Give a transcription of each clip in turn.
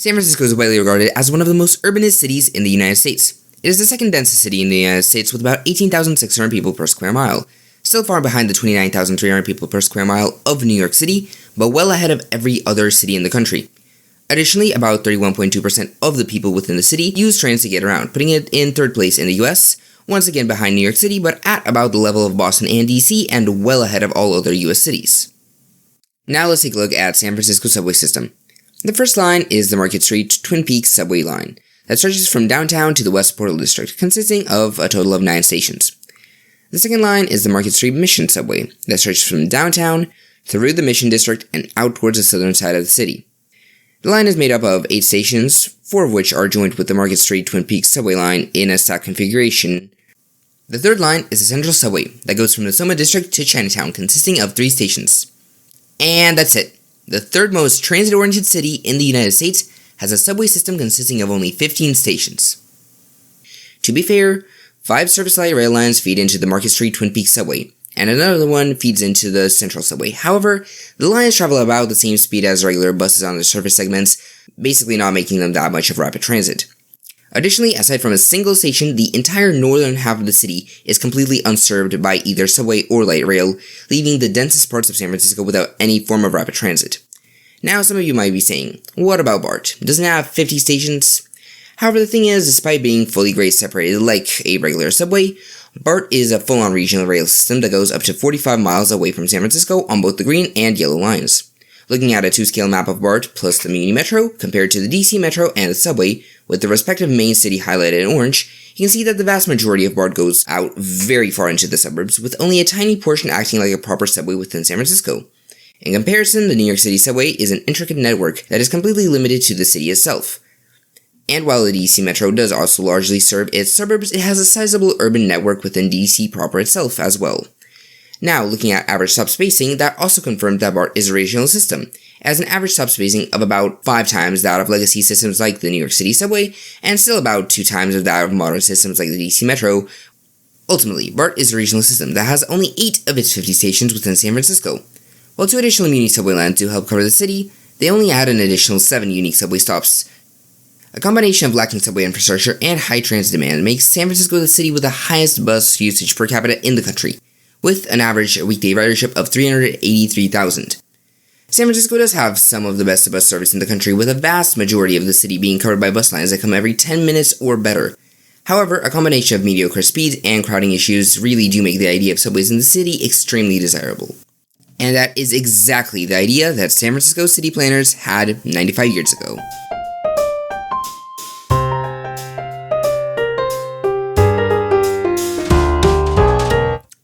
San Francisco is widely regarded as one of the most urbanist cities in the United States. It is the second densest city in the United States with about 18,600 people per square mile, still far behind the 29,300 people per square mile of New York City, but well ahead of every other city in the country. Additionally, about 31.2% of the people within the city use trains to get around, putting it in third place in the US, once again behind New York City, but at about the level of Boston and DC, and well ahead of all other US cities. Now let's take a look at San Francisco's subway system. The first line is the Market Street Twin Peaks subway line that stretches from downtown to the West Portal District, consisting of a total of 9 stations. The second line is the Market Street Mission subway that stretches from downtown through the Mission District and out towards the southern side of the city. The line is made up of 8 stations, 4 of which are joined with the Market Street Twin Peaks subway line in a stacked configuration. The third line is the Central subway that goes from the Soma District to Chinatown, consisting of 3 stations. And that's it. The third most transit-oriented city in the United States has a subway system consisting of only 15 stations. To be fair, 5 Surface Light rail lines feed into the Market Street Twin Peaks subway, and another one feeds into the Central subway. However, the lines travel about the same speed as regular buses on the surface segments, basically not making them that much of rapid transit. Additionally, aside from a single station, the entire northern half of the city is completely unserved by either subway or light rail, leaving the densest parts of San Francisco without any form of rapid transit. Now, some of you might be saying, what about BART? Doesn't it have 50 stations? However, the thing is, despite being fully grade separated like a regular subway, BART is a full-on regional rail system that goes up to 45 miles away from San Francisco on both the green and yellow lines. Looking at a 2-scale map of BART plus the Muni Metro compared to the DC Metro and the subway, with the respective main city highlighted in orange, you can see that the vast majority of BART goes out very far into the suburbs, with only a tiny portion acting like a proper subway within San Francisco. In comparison, the New York City subway is an intricate network that is completely limited to the city itself. And while the DC Metro does also largely serve its suburbs, it has a sizable urban network within DC proper itself as well. Now, looking at average stop spacing, that also confirmed that BART is a regional system, as an average stop spacing of about 5 times that of legacy systems like the New York City subway, and still about 2 times of that of modern systems like the DC Metro. Ultimately, BART is a regional system that has only 8 of its 50 stations within San Francisco. While 2 additional Muni subway lines do help cover the city, they only add an additional 7 unique subway stops. A combination of lacking subway infrastructure and high transit demand makes San Francisco the city with the highest bus usage per capita in the country, with an average weekday ridership of 383,000. San Francisco does have some of the best bus service in the country, with a vast majority of the city being covered by bus lines that come every 10 minutes or better. However, a combination of mediocre speeds and crowding issues really do make the idea of subways in the city extremely desirable. And that is exactly the idea that San Francisco city planners had 95 years ago.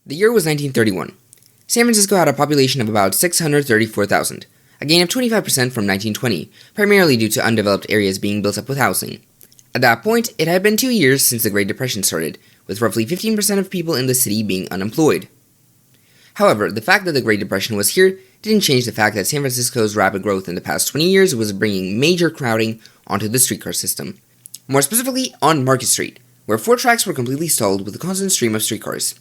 The year was 1931. San Francisco had a population of about 634,000, a gain of 25% from 1920, primarily due to undeveloped areas being built up with housing. At that point, it had been 2 years since the Great Depression started, with roughly 15% of people in the city being unemployed. However, the fact that the Great Depression was here didn't change the fact that San Francisco's rapid growth in the past 20 years was bringing major crowding onto the streetcar system. More specifically, on Market Street, where 4 tracks were completely stalled with a constant stream of streetcars.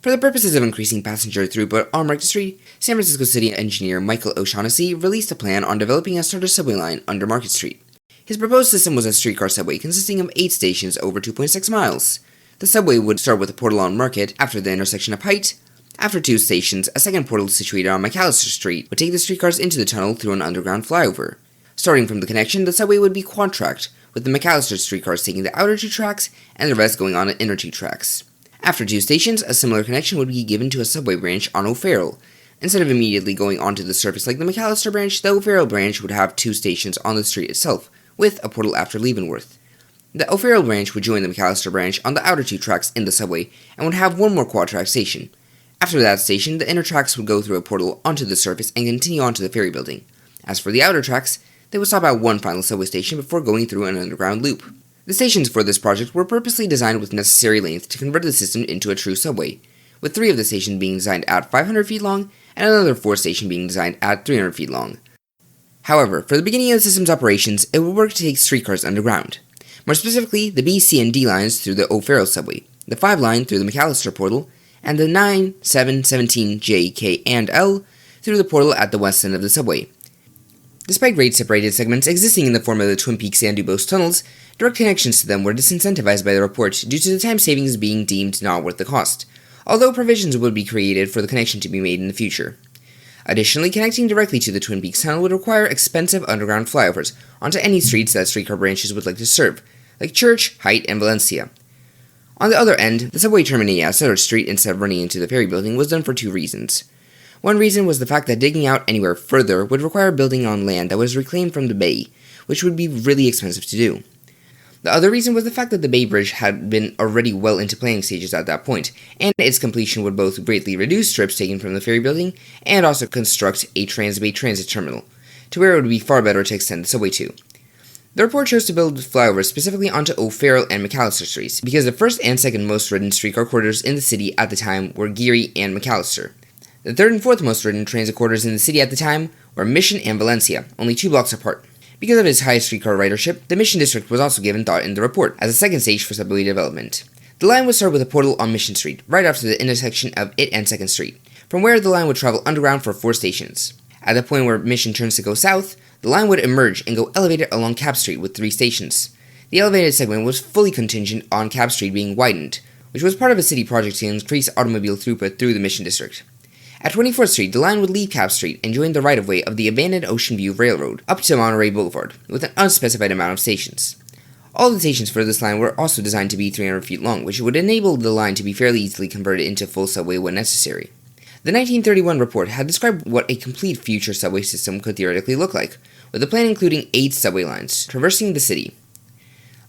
For the purposes of increasing passenger throughput on Market Street, San Francisco City engineer Michael O'Shaughnessy released a plan on developing a starter subway line under Market Street. His proposed system was a streetcar subway consisting of 8 stations over 2.6 miles. The subway would start with a portal on Market after the intersection of Haight. After 2 stations, a second portal situated on McAllister Street would take the streetcars into the tunnel through an underground flyover. Starting from the connection, the subway would be quad-tracked, with the McAllister streetcars taking the outer 2 tracks and the rest going on the inner 2 tracks. After 2 stations, a similar connection would be given to a subway branch on O'Farrell. Instead of immediately going onto the surface like the McAllister branch, the O'Farrell branch would have 2 stations on the street itself, with a portal after Leavenworth. The O'Farrell branch would join the McAllister branch on the outer 2 tracks in the subway, and would have 1 more quad-track station. After that station, the inner tracks would go through a portal onto the surface and continue on to the ferry building. As for the outer tracks, they would stop at 1 final subway station before going through an underground loop. The stations for this project were purposely designed with necessary length to convert the system into a true subway, with 3 of the stations being designed at 500 feet long and another 4 station being designed at 300 feet long. However, for the beginning of the system's operations, it would work to take streetcars underground. More specifically, the B, C, and D lines through the O'Farrell subway, the 5 line through the McAllister portal, and the 9, 7, 17, J, K, and L through the portal at the west end of the subway. Despite grade-separated segments existing in the form of the Twin Peaks and Dubose tunnels, direct connections to them were disincentivized by the report due to the time savings being deemed not worth the cost, although provisions would be created for the connection to be made in the future. Additionally, connecting directly to the Twin Peaks tunnel would require expensive underground flyovers onto any streets that streetcar branches would like to serve, like Church, Haight, and Valencia. On the other end, the subway terminating at Sutter Street instead of running into the ferry building was done for two reasons. One reason was the fact that digging out anywhere further would require building on land that was reclaimed from the bay, which would be really expensive to do. The other reason was the fact that the Bay Bridge had been already well into planning stages at that point, and its completion would both greatly reduce trips taken from the ferry building and also construct a Transbay transit terminal, to where it would be far better to extend the subway to. The report chose to build flyovers specifically onto O'Farrell and McAllister Streets, because the first and second most ridden streetcar corridors in the city at the time were Geary and McAllister. The third and fourth most ridden transit corridors in the city at the time were Mission and Valencia, only 2 blocks apart. Because of its high streetcar ridership, the Mission District was also given thought in the report as a second stage for subway development. The line would start with a portal on Mission Street, right after the intersection of it and 2nd Street, from where the line would travel underground for 4 stations. At the point where Mission turns to go south, the line would emerge and go elevated along Cap Street with 3 stations. The elevated segment was fully contingent on Cap Street being widened, which was part of a city project to increase automobile throughput through the Mission District. At 24th Street, the line would leave Cap Street and join the right-of-way of the abandoned Ocean View Railroad up to Monterey Boulevard, with an unspecified amount of stations. All the stations for this line were also designed to be 300 feet long, which would enable the line to be fairly easily converted into full subway when necessary. The 1931 report had described what a complete future subway system could theoretically look like, with the plan including 8 subway lines, traversing the city.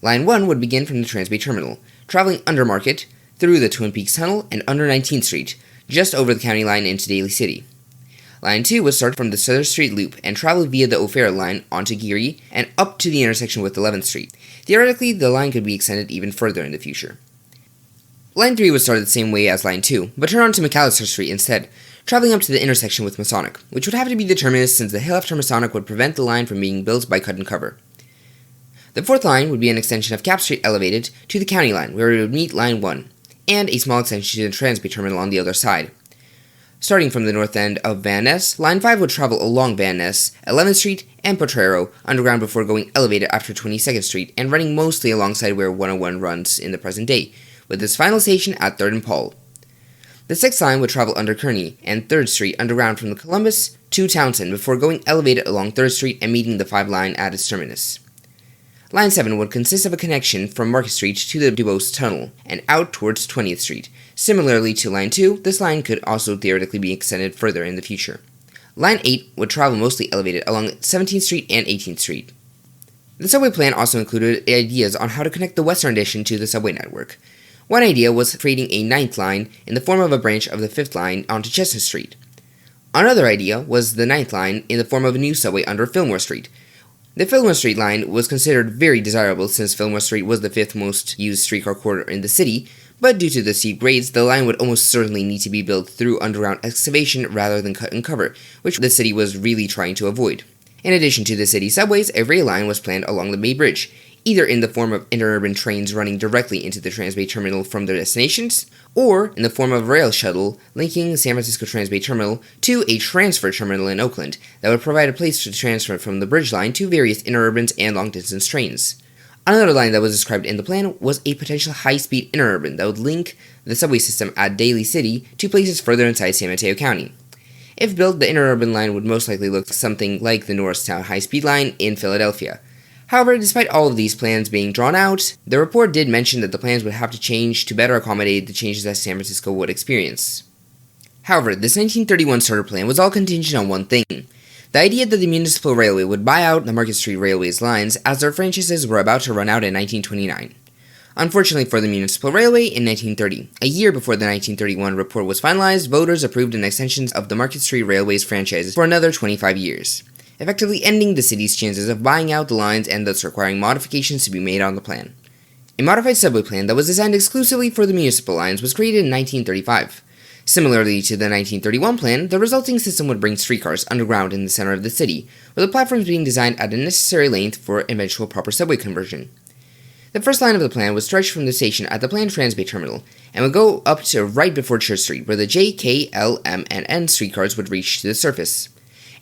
Line 1 would begin from the Transbay Terminal, traveling under Market, through the Twin Peaks Tunnel, and under 19th Street, just over the county line into Daly City. Line 2 would start from the Sutter Street Loop and travel via the O'Farrell line onto Geary and up to the intersection with 11th Street. Theoretically, the line could be extended even further in the future. Line 3 would start the same way as Line 2, but turn onto McAllister Street instead, traveling up to the intersection with Masonic, which would have to be the terminus since the hill after Masonic would prevent the line from being built by cut and cover. The 4th line would be an extension of Cap Street elevated to the county line, where it would meet Line 1. And a small extension to the Transbay Terminal on the other side. Starting from the north end of Van Ness, Line 5 would travel along Van Ness, 11th Street, and Potrero underground before going elevated after 22nd Street and running mostly alongside where 101 runs in the present day, with its final station at 3rd and Paul. The 6th line would travel under Kearny and 3rd Street underground from the Columbus to Townsend before going elevated along 3rd Street and meeting the 5 line at its terminus. Line 7 would consist of a connection from Market Street to the Dubose Tunnel and out towards 20th Street. Similarly to Line 2, this line could also theoretically be extended further in the future. Line 8 would travel mostly elevated along 17th Street and 18th Street. The subway plan also included ideas on how to connect the western addition to the subway network. One idea was creating a 9th line in the form of a branch of the 5th line onto Chestnut Street. Another idea was the 9th line in the form of a new subway under Fillmore Street. The Fillmore Street line was considered very desirable since Fillmore Street was the 5th most used streetcar corridor in the city, but due to the steep grades, the line would almost certainly need to be built through underground excavation rather than cut and cover, which the city was really trying to avoid. In addition to the city subways, a rail line was planned along the Bay Bridge, either in the form of interurban trains running directly into the Transbay Terminal from their destinations, or in the form of a rail shuttle linking the San Francisco Transbay Terminal to a transfer terminal in Oakland that would provide a place to transfer from the Bridge line to various interurbans and long-distance trains. Another line that was described in the plan was a potential high-speed interurban that would link the subway system at Daly City to places further inside San Mateo County. If built, the interurban line would most likely look something like the Norristown high-speed line in Philadelphia. However, despite all of these plans being drawn out, the report did mention that the plans would have to change to better accommodate the changes that San Francisco would experience. However, this 1931 starter plan was all contingent on one thing: the idea that the Municipal Railway would buy out the Market Street Railway's lines as their franchises were about to run out in 1929. Unfortunately for the Municipal Railway, in 1930, a year before the 1931 report was finalized, voters approved an extension of the Market Street Railway's franchises for another 25 years. Effectively ending the city's chances of buying out the lines and thus requiring modifications to be made on the plan. A modified subway plan that was designed exclusively for the municipal lines was created in 1935. Similarly to the 1931 plan, the resulting system would bring streetcars underground in the center of the city, with the platforms being designed at a necessary length for eventual proper subway conversion. The first line of the plan would stretch from the station at the planned Transbay Terminal, and would go up to right before Church Street, where the J, K, L, M, and N streetcars would reach to the surface.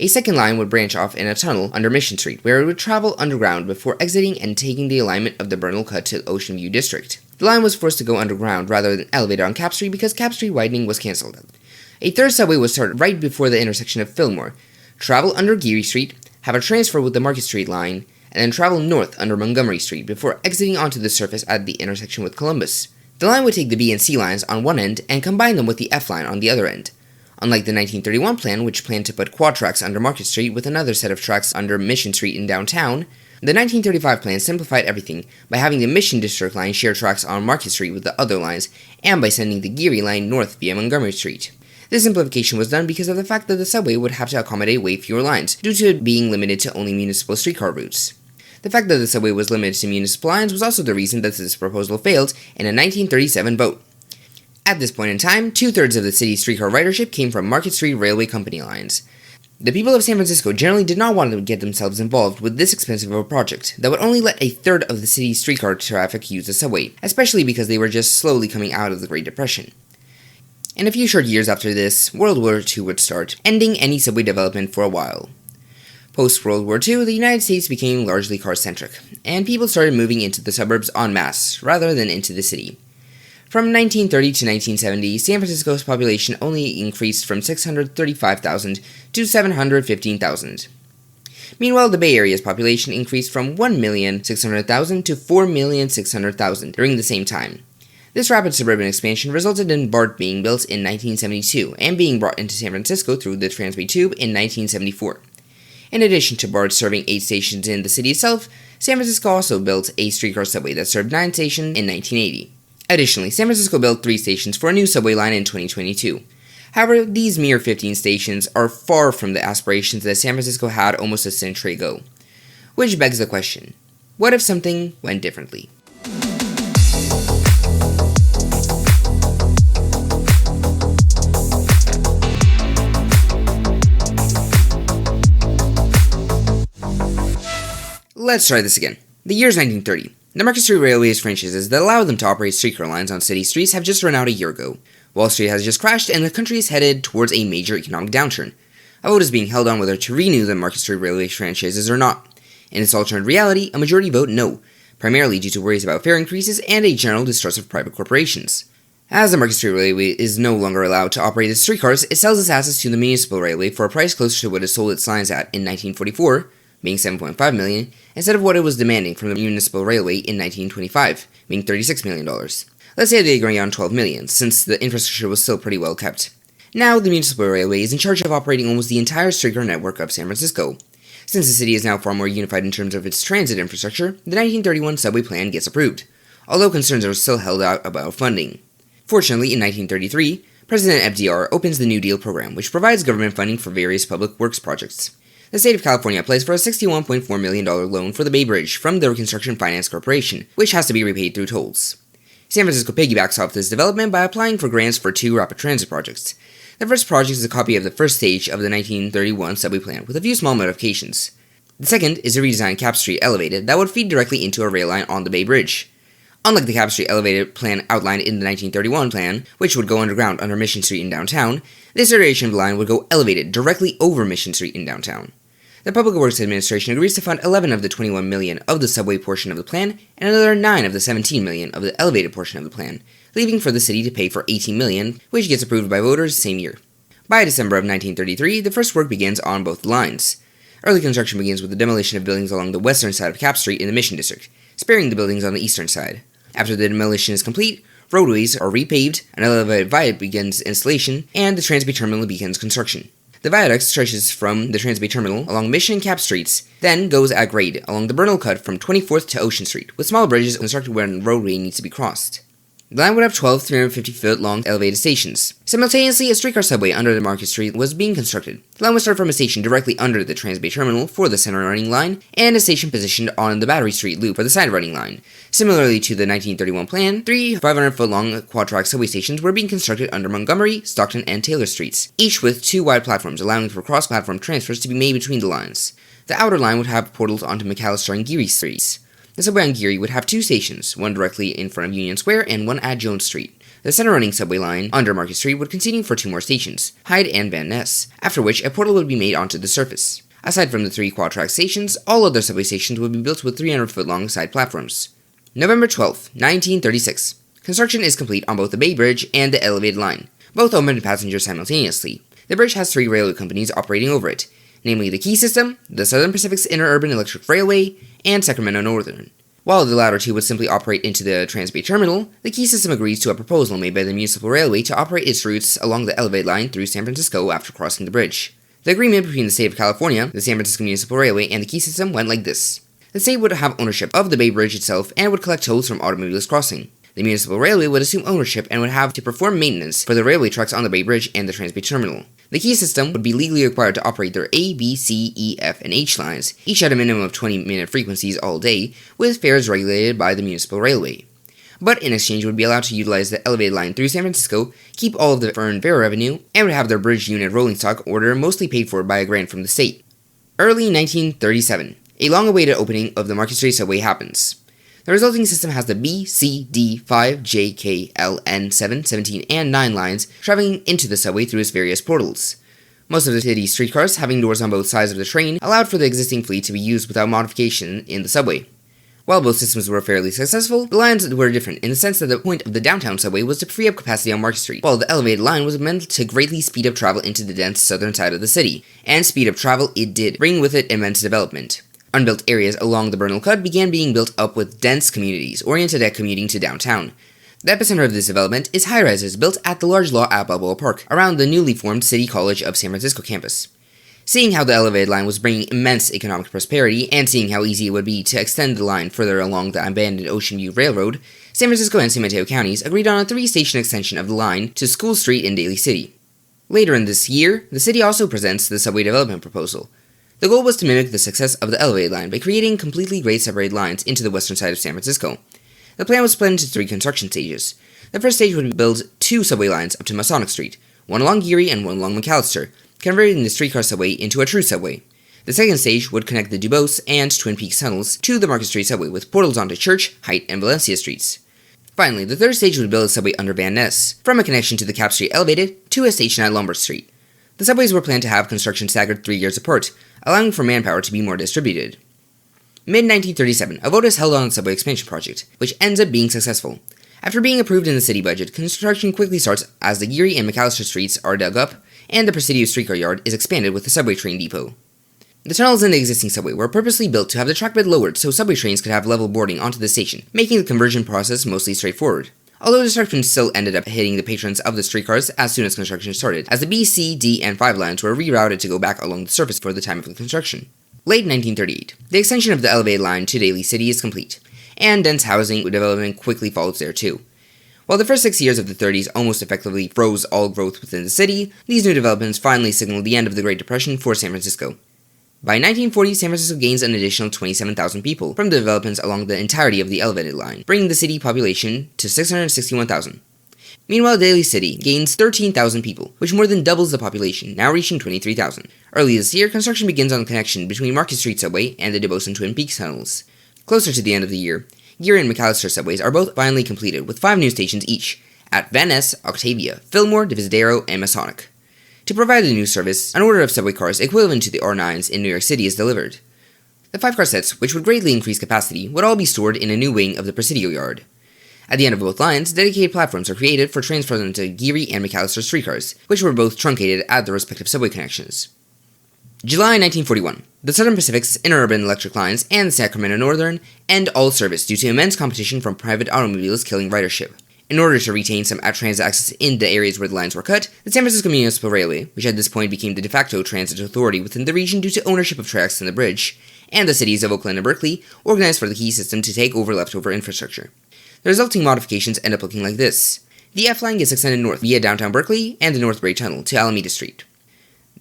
A second line would branch off in a tunnel under Mission Street, where it would travel underground before exiting and taking the alignment of the Bernal Cut to Ocean View District. The line was forced to go underground rather than elevated on Cap Street because Cap Street widening was cancelled. A third subway was started right before the intersection of Fillmore, travel under Geary Street, have a transfer with the Market Street line, and then travel north under Montgomery Street before exiting onto the surface at the intersection with Columbus. The line would take the B and C lines on one end and combine them with the F line on the other end. Unlike the 1931 plan, which planned to put quad tracks under Market Street with another set of tracks under Mission Street in downtown, the 1935 plan simplified everything by having the Mission District line share tracks on Market Street with the other lines, and by sending the Geary line north via Montgomery Street. This simplification was done because of the fact that the subway would have to accommodate way fewer lines, due to it being limited to only municipal streetcar routes. The fact that the subway was limited to municipal lines was also the reason that this proposal failed in a 1937 vote. At this point in time, 2/3 of the city's streetcar ridership came from Market Street Railway Company lines. The people of San Francisco generally did not want to get themselves involved with this expensive of a project that would only let a third of the city's streetcar traffic use the subway, especially because they were just slowly coming out of the Great Depression. In a few short years after this, World War II would start, ending any subway development for a while. Post-World War II, the United States became largely car-centric, and people started moving into the suburbs en masse, rather than into the city. From 1930 to 1970, San Francisco's population only increased from 635,000 to 715,000. Meanwhile, the Bay Area's population increased from 1,600,000 to 4,600,000 during the same time. This rapid suburban expansion resulted in BART being built in 1972 and being brought into San Francisco through the Transbay Tube in 1974. In addition to BART serving 8 stations in the city itself, San Francisco also built a streetcar subway that served 9 stations in 1980. Additionally, San Francisco built 3 stations for a new subway line in 2022. However, these mere 15 stations are far from the aspirations that San Francisco had almost a century ago. Which begs the question, what if something went differently? Let's try this again. The year is 1930. The Market Street Railway's franchises that allow them to operate streetcar lines on city streets have just run out a year ago. Wall Street has just crashed and the country is headed towards a major economic downturn. A vote is being held on whether to renew the Market Street Railway franchises or not. In its alternate reality, a majority vote no, primarily due to worries about fare increases and a general distrust of private corporations. As the Market Street Railway is no longer allowed to operate its streetcars, it sells its assets to the municipal railway for a price closer to what it sold its lines at in 1944, being $7.5 million, instead of what it was demanding from the municipal railway in 1925, being $36 million. Let's say they agree on $12 million, since the infrastructure was still pretty well kept. Now, the municipal railway is in charge of operating almost the entire streetcar network of San Francisco. Since the city is now far more unified in terms of its transit infrastructure, the 1931 subway plan gets approved, although concerns are still held out about funding. Fortunately, in 1933, President FDR opens the New Deal program, which provides government funding for various public works projects. The state of California applies for a $61.4 million loan for the Bay Bridge from the Reconstruction Finance Corporation, which has to be repaid through tolls. San Francisco piggybacks off this development by applying for grants for 2 rapid transit projects. The first project is a copy of the first stage of the 1931 subway plan, with a few small modifications. The second is a redesigned Cap Street elevated that would feed directly into a rail line on the Bay Bridge. Unlike the Cap Street elevated plan outlined in the 1931 plan, which would go underground under Mission Street in downtown, this iteration of the line would go elevated directly over Mission Street in downtown. The Public Works Administration agrees to fund 11 of the $21 million of the subway portion of the plan, and another 9 of the $17 million of the elevated portion of the plan, leaving for the city to pay for $18 million, which gets approved by voters the same year. By December of 1933, the first work begins on both lines. Early construction begins with the demolition of buildings along the western side of Cap Street in the Mission District, sparing the buildings on the eastern side. After the demolition is complete, roadways are repaved, an elevated viaduct begins installation, and the Transbay Terminal begins construction. The viaduct stretches from the Transbay Terminal along Mission and Cap Streets, then goes at grade along the Bernal Cut from 24th to Ocean Street, with small bridges constructed where the roadway needs to be crossed. The line would have 12 350-foot-long elevated stations. Simultaneously, a streetcar subway under the Market Street was being constructed. The line would start from a station directly under the Transbay Terminal for the center running line, and a station positioned on the Battery Street loop for the side running line. Similarly to the 1931 plan, 3 500-foot-long quad-track subway stations were being constructed under Montgomery, Stockton, and Taylor Streets, each with 2 wide platforms, allowing for cross-platform transfers to be made between the lines. The outer line would have portals onto McAllister and Geary Streets. The subway on Geary would have 2 stations, one directly in front of Union Square and one at Jones Street. The center-running subway line under Market Street would continue for 2 more stations, Hyde and Van Ness, after which a portal would be made onto the surface. Aside from the 3 quad-track stations, all other subway stations would be built with 300-foot-long side platforms. November 12, 1936. Construction is complete on both the Bay Bridge and the elevated line. Both open to passengers simultaneously. The bridge has 3 railway companies operating over it, namely the Key System, the Southern Pacific's Interurban Electric Railway, and Sacramento Northern. While the latter 2 would simply operate into the Transbay Terminal, the Key System agrees to a proposal made by the Municipal Railway to operate its routes along the elevated line through San Francisco after crossing the bridge. The agreement between the State of California, the San Francisco Municipal Railway, and the Key System went like this. The state would have ownership of the Bay Bridge itself and would collect tolls from automobiles crossing. The Municipal Railway would assume ownership and would have to perform maintenance for the railway tracks on the Bay Bridge and the Transbay Terminal. The Key System would be legally required to operate their A, B, C, E, F, and H lines, each at a minimum of 20-minute frequencies all day, with fares regulated by the Municipal Railway. But in exchange would be allowed to utilize the elevated line through San Francisco, keep all of the earned fare revenue, and would have their bridge unit rolling stock order mostly paid for by a grant from the state. Early 1937. A long-awaited opening of the Market Street subway happens. The resulting system has the B, C, D, 5, J, K, L, N, 7, 17, and 9 lines traveling into the subway through its various portals. Most of the city's streetcars, having doors on both sides of the train, allowed for the existing fleet to be used without modification in the subway. While both systems were fairly successful, the lines were different in the sense that the point of the downtown subway was to free up capacity on Market Street, while the elevated line was meant to greatly speed up travel into the dense southern side of the city. And speed up travel it did, bringing with it immense development. Unbuilt areas along the Bernal Cut began being built up with dense communities oriented at commuting to downtown. The epicenter of this development is high-rises built at the large law at Balboa Park, around the newly formed City College of San Francisco campus. Seeing how the elevated line was bringing immense economic prosperity, and seeing how easy it would be to extend the line further along the abandoned Ocean View Railroad, San Francisco and San Mateo counties agreed on a 3-station extension of the line to School Street in Daly City. Later in this year, the city also presents the subway development proposal. The goal was to mimic the success of the elevated line by creating completely grade separated lines into the western side of San Francisco. The plan was split into 3 construction stages. The first stage would build 2 subway lines up to Masonic Street, one along Geary and one along McAllister, converting the streetcar subway into a true subway. The second stage would connect the Dubose and Twin Peaks tunnels to the Market Street subway with portals onto Church, Height, and Valencia Streets. Finally, the third stage would build a subway under Van Ness, from a connection to the Cap Street elevated to a station at Lombard Street. The subways were planned to have construction staggered 3 years apart, allowing for manpower to be more distributed. Mid-1937, a vote is held on the subway expansion project, which ends up being successful. After being approved in the city budget, construction quickly starts as the Geary and McAllister streets are dug up, and the Presidio streetcar yard is expanded with the subway train depot. The tunnels in the existing subway were purposely built to have the track bed lowered so subway trains could have level boarding onto the station, making the conversion process mostly straightforward. Although disruption still ended up hitting the patrons of the streetcars as soon as construction started, as the B, C, D, and 5 lines were rerouted to go back along the surface for the time of the construction. Late 1938, the extension of the elevated line to Daly City is complete, and dense housing development quickly follows there too. While the first 6 years of the 30s almost effectively froze all growth within the city, these new developments finally signaled the end of the Great Depression for San Francisco. By 1940, San Francisco gains an additional 27,000 people from the developments along the entirety of the elevated line, bringing the city population to 661,000. Meanwhile, Daly City gains 13,000 people, which more than doubles the population, now reaching 23,000. Early this year, construction begins on the connection between Market Street subway and the Dubose and Twin Peaks tunnels. Closer to the end of the year, Geary and McAllister subways are both finally completed, with 5 new stations each, at Van Ness, Octavia, Fillmore, Divisadero, and Masonic. To provide the new service, an order of subway cars equivalent to the R9s in New York City is delivered. The 5-car sets, which would greatly increase capacity, would all be stored in a new wing of the Presidio yard. At the end of both lines, dedicated platforms are created for transfer into Geary and McAllister streetcars, which were both truncated at their respective subway connections. July 1941. The Southern Pacific's interurban electric lines and the Sacramento Northern end all service due to immense competition from private automobiles killing ridership. In order to retain some transit access in the areas where the lines were cut, the San Francisco Municipal Railway, which at this point became the de facto transit authority within the region due to ownership of tracks and the bridge, and the cities of Oakland and Berkeley, organized for the Key System to take over leftover infrastructure. The resulting modifications end up looking like this. The F line gets extended north via downtown Berkeley and the North Brae Tunnel to Alameda Street.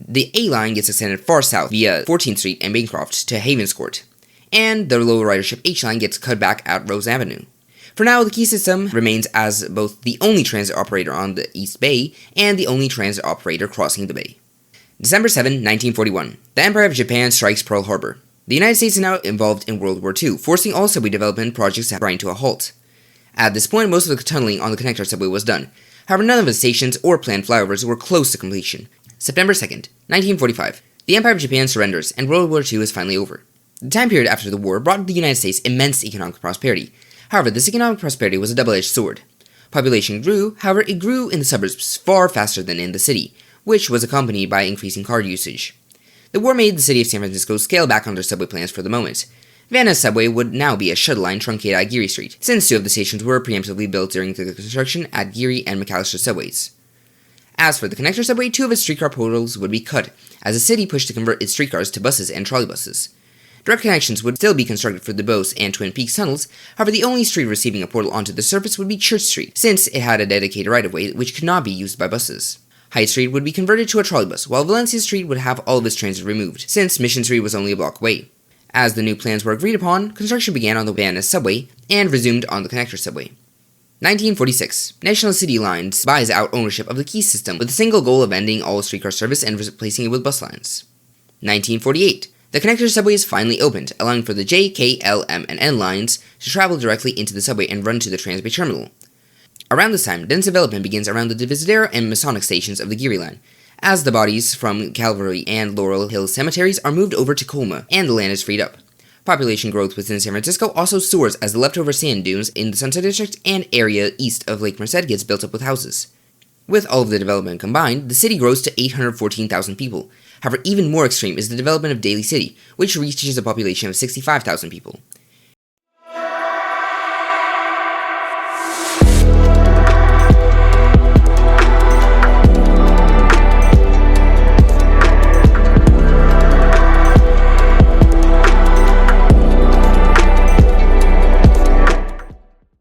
The A line gets extended far south via 14th Street and Bancroft to Havens Court, and the low ridership H line gets cut back at Rose Avenue. For now, the Key System remains as both the only transit operator on the East Bay and the only transit operator crossing the bay. December 7, 1941. The Empire of Japan strikes Pearl Harbor. The United States is now involved in World War II, forcing all subway development projects to grind to a halt. At this point, most of the tunneling on the connector subway was done. However, none of the stations or planned flyovers were close to completion. September 2nd, 1945. The Empire of Japan surrenders, and World War II is finally over. The time period after the war brought the United States immense economic prosperity. However, this economic prosperity was a double-edged sword. Population grew, however, it grew in the suburbs far faster than in the city, which was accompanied by increasing car usage. The war made the city of San Francisco scale back on their subway plans for the moment. Vienna's subway would now be a shuttle line truncated at Geary Street, since 2 of the stations were preemptively built during the construction at Geary and McAllister subways. As for the connector subway, 2 of its streetcar portals would be cut, as the city pushed to convert its streetcars to buses and trolleybuses. Direct connections would still be constructed for the Bose and Twin Peaks tunnels, however the only street receiving a portal onto the surface would be Church Street, since it had a dedicated right-of-way which could not be used by buses. Haight Street would be converted to a trolleybus, while Valencia Street would have all of its transit removed, since Mission Street was only a block away. As the new plans were agreed upon, construction began on the Vienna subway and resumed on the connector subway. 1946. National City Lines buys out ownership of the Key system with the single goal of ending all streetcar service and replacing it with bus lines. 1948. The connector subway is finally opened, allowing for the J, K, L, M, and N lines to travel directly into the subway and run to the Transbay Terminal. Around this time, dense development begins around the Divisadero and Masonic stations of the Geary Line, as the bodies from Calvary and Laurel Hill cemeteries are moved over to Colma, and the land is freed up. Population growth within San Francisco also soars as the leftover sand dunes in the Sunset District and area east of Lake Merced gets built up with houses. With all of the development combined, the city grows to 814,000 people. However, even more extreme is the development of Daly City, which reaches a population of 65,000 people.